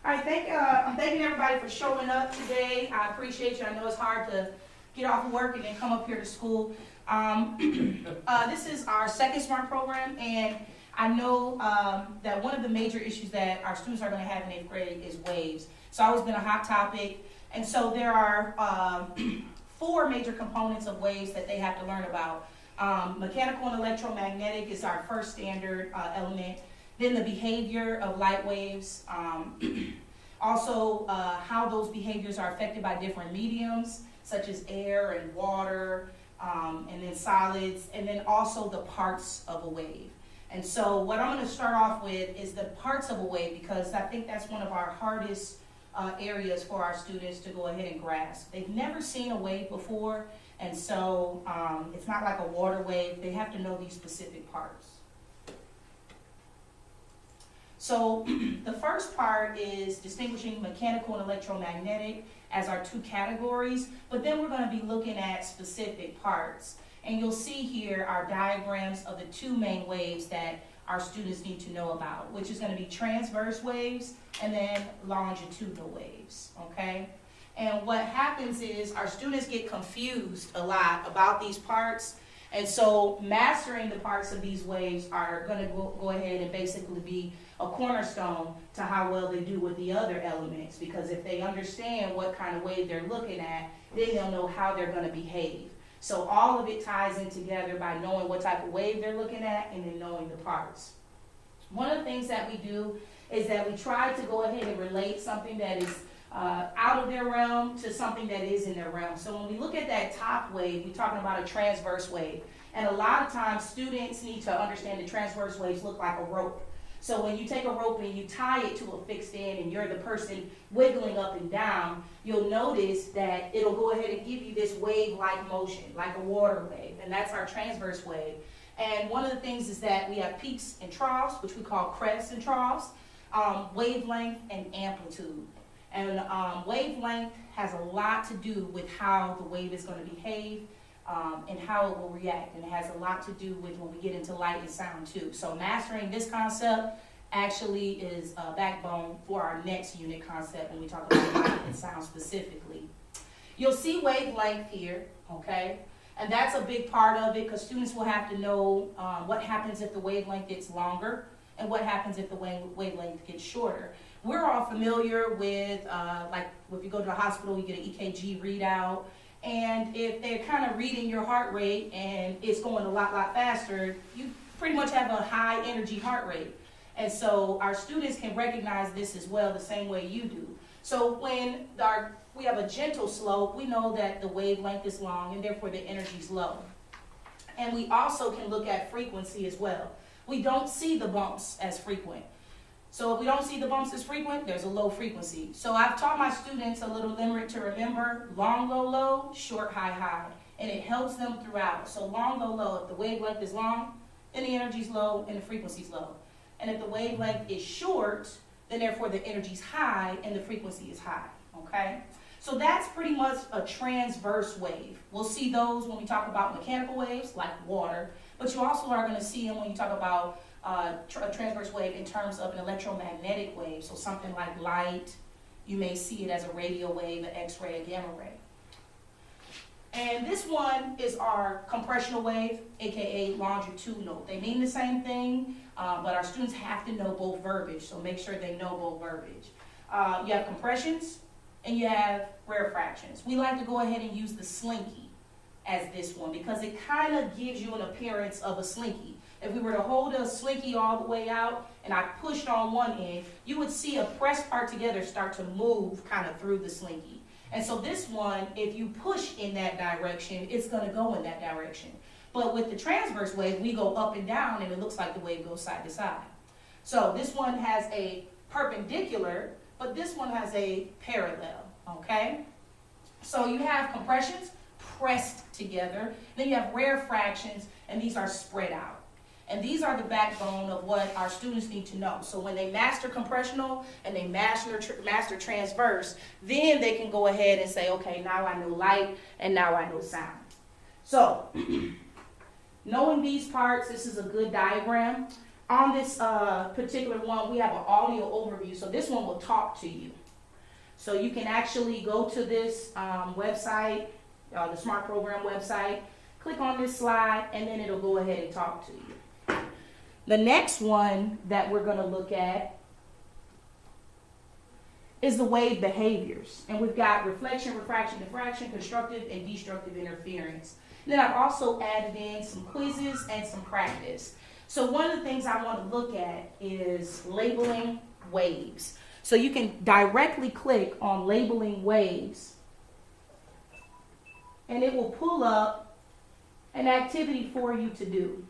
All right, I'm thanking everybody for showing up today. I appreciate you. I know it's hard to get off of work and then come up here to school. This is our second SMART program, and I know that one of the major issues that our students are going to have in 8th grade is waves. It's always been a hot topic, and so there are 4 major components of waves that they have to learn about. Mechanical and electromagnetic is our first standard element. Then the behavior of light waves, also how those behaviors are affected by different mediums, such as air and water, and then solids, and then also the parts of a wave. And so what I'm going to start off with is the parts of a wave, because I think that's one of our hardest areas for our students to go ahead and grasp. They've never seen a wave before, and so it's not like a water wave. They have to know these specific parts. So the first part is distinguishing mechanical and electromagnetic as our 2 categories, but then we're going to be looking at specific parts. And you'll see here our diagrams of the 2 main waves that our students need to know about, which is going to be transverse waves and then longitudinal waves, okay? And what happens is our students get confused a lot about these parts, and so mastering the parts of these waves are going to go ahead and basically be a cornerstone to how well they do with the other elements, because if they understand what kind of wave they're looking at, then they'll know how they're going to behave. So all of it ties in together by knowing what type of wave they're looking at and then knowing the parts. One of the things that we do is that we try to go ahead and relate something that is out of their realm to something that is in their realm. So when we look at that top wave, we're talking about a transverse wave. And a lot of times students need to understand that transverse waves look like a rope. So when you take a rope and you tie it to a fixed end and you're the person wiggling up and down, you'll notice that it'll go ahead and give you this wave-like motion, like a water wave, and that's our transverse wave. And one of the things is that we have peaks and troughs, which we call crests and troughs, wavelength and amplitude. And wavelength has a lot to do with how the wave is going to behave and how it will react, and it has a lot to do with when we get into light and sound too. So mastering this concept actually is a backbone for our next unit concept when we talk about light and sound specifically. You'll see wavelength here, okay? And that's a big part of it, because students will have to know what happens if the wavelength gets longer and what happens if the wavelength gets shorter. We're all familiar with, like if you go to the hospital, you get an EKG readout, and if they're kind of reading your heart rate and it's going a lot faster, you pretty much have a high energy heart rate. And so our students can recognize this as well, the same way you do. So when we have a gentle slope, we know that the wavelength is long and therefore the energy is low. And we also can look at frequency as well. We don't see the bumps as frequent. So if we don't see the bumps as frequent, there's a low frequency. So I've taught my students a little limerick to remember: long, low, low, short, high, high. And it helps them throughout. So long, low, low, if the wavelength is long, then the energy is low and the frequency is low. And if the wavelength is short, then therefore the energy is high and the frequency is high, okay? So that's pretty much a transverse wave. We'll see those when we talk about mechanical waves, like water, but you also are going to see them when you talk about a transverse wave in terms of an electromagnetic wave. So something like light, you may see it as a radio wave, an X-ray, a gamma ray. And this one is our compressional wave, aka longitudinal. They mean the same thing, but our students have to know both verbiage, so make sure they know both verbiage. You have compressions and you have rarefactions. We like to go ahead and use the slinky as this one because it kind of gives you an appearance of a slinky. If we were to hold a slinky all the way out and I pushed on one end, you would see a pressed part together start to move kind of through the slinky. And so this one, if you push in that direction, it's going to go in that direction. But with the transverse wave, we go up and down and it looks like the wave goes side to side. So this one has a perpendicular, but this one has a parallel, okay? So you have compressions pressed together, then you have rarefactions, and these are spread out. And these are the backbone of what our students need to know. So when they master compressional and they master transverse, then they can go ahead and say, okay, now I know light and now I know sound. So knowing these parts, this is a good diagram. On this particular one, we have an audio overview. So this one will talk to you. So you can actually go to this website, the SMART program website, click on this slide, and then it'll go ahead and talk to you. The next one that we're going to look at is the wave behaviors. And we've got reflection, refraction, diffraction, constructive and destructive interference. And then I've also added in some quizzes and some practice. So one of the things I want to look at is labeling waves. So you can directly click on labeling waves, and it will pull up an activity for you to do.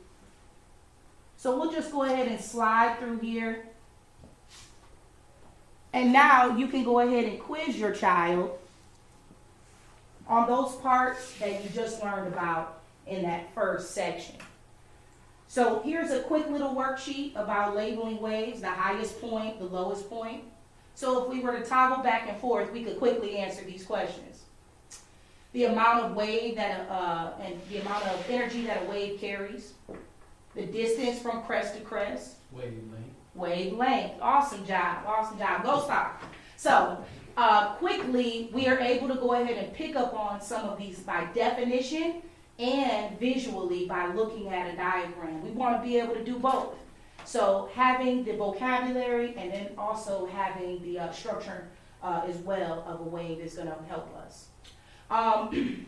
So we'll just go ahead and slide through here. And now you can go ahead and quiz your child on those parts that you just learned about in that first section. So here's a quick little worksheet about labeling waves, the highest point, the lowest point. So if we were to toggle back and forth, we could quickly answer these questions. The amount of wave that and the amount of energy that a wave carries, the distance from crest to crest, Wavelength. wavelength. Awesome job. Awesome job. Go stop. So quickly, we are able to go ahead and pick up on some of these by definition and visually by looking at a diagram. We want to be able to do both. So having the vocabulary and then also having the structure as well of a wave is going to help us.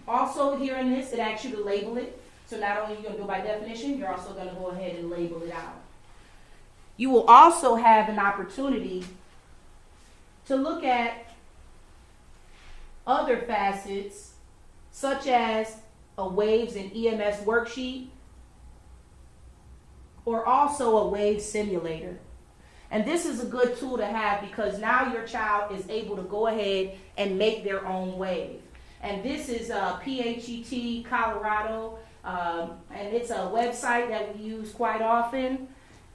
Also here in this, it asks you to label it. So not only are you going to do it by definition, you're also going to go ahead and label it out. You will also have an opportunity to look at other facets, such as a waves and EMS worksheet, or also a wave simulator. And this is a good tool to have because now your child is able to go ahead and make their own wave. And this is PHET Colorado, and it's a website that we use quite often.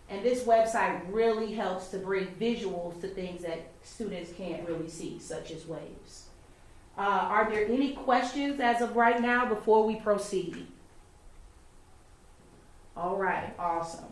And this website really helps to bring visuals to things that students can't really see, such as waves. Are there any questions as of right now before we proceed? All right, awesome.